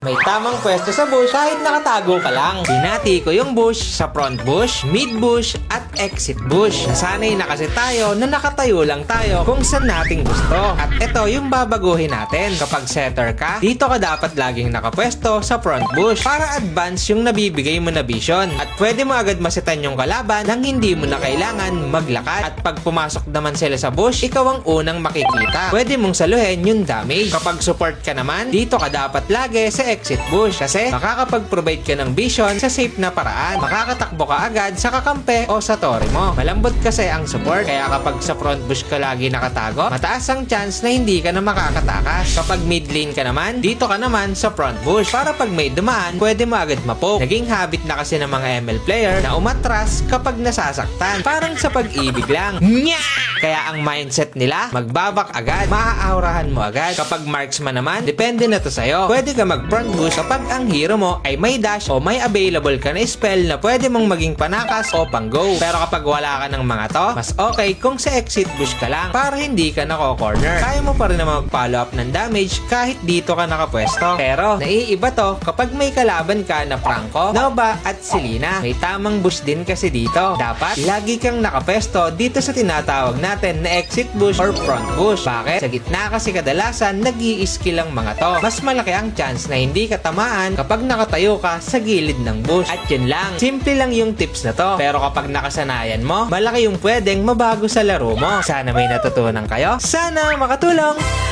May tamang pwesto sa bush kahit nakatago ka lang. Binati ko yung bush sa front bush, mid bush, at exit bush. Nasanay na kasi tayo na nakatayo lang tayo kung saan nating gusto. At ito yung babaguhin natin. Kapag setter ka, dito ka dapat laging nakapwesto sa front bush para advance yung nabibigay mo na vision. At pwede mo agad masitan yung kalaban nang hindi mo na kailangan maglakad. At pag pumasok naman sila sa bush, ikaw ang unang makikita. Pwede mong saluhin yung damage. Kapag support ka naman, dito ka dapat lagi sa exit bush kasi makakapag-provide ka ng vision sa safe na paraan. Makakatakbo ka agad sa kakampi o sa tore mo. Malambot kasi ang support kaya kapag sa front bush ka lagi nakatago, mataas ang chance na hindi ka na makakatakas. Kapag mid lane ka naman, dito ka naman sa front bush para pag may dumaan, pwede mo agad mapoke. Naging habit na kasi ng mga ML player na umatras kapag nasasaktan. Parang sa pag-ibig lang. Nya! Kaya ang mindset nila, magbabak agad, maaaurahan mo agad. Kapag marksman naman, depende na to sa'yo. Pwede ka mag front bush kapag ang hero mo ay may dash o may available ka na spell na pwede mong maging panakas o pang-go. Pero kapag wala ka ng mga to, mas okay kung sa exit bush ka lang para hindi ka nako-corner. Kaya mo pa rin naman mag-follow up ng damage kahit dito ka nakapwesto. Pero naiiba to kapag may kalaban ka na Franco, Nova at Selena. May tamang bush din kasi dito. Dapat lagi kang nakapwesto dito sa tinatawag natin na exit bush or front bush. Bakit? Sa gitna kasi kadalasan nag-i-skill ang mga to. Mas malaki ang chance na hindi ka tamaan kapag nakatayo ka sa gilid ng bush. At yun lang. Simple lang yung tips na to. Pero kapag nakasanayan mo, malaki yung pwedeng mabago sa laro mo. Sana may natutunan kayo. Sana makatulong!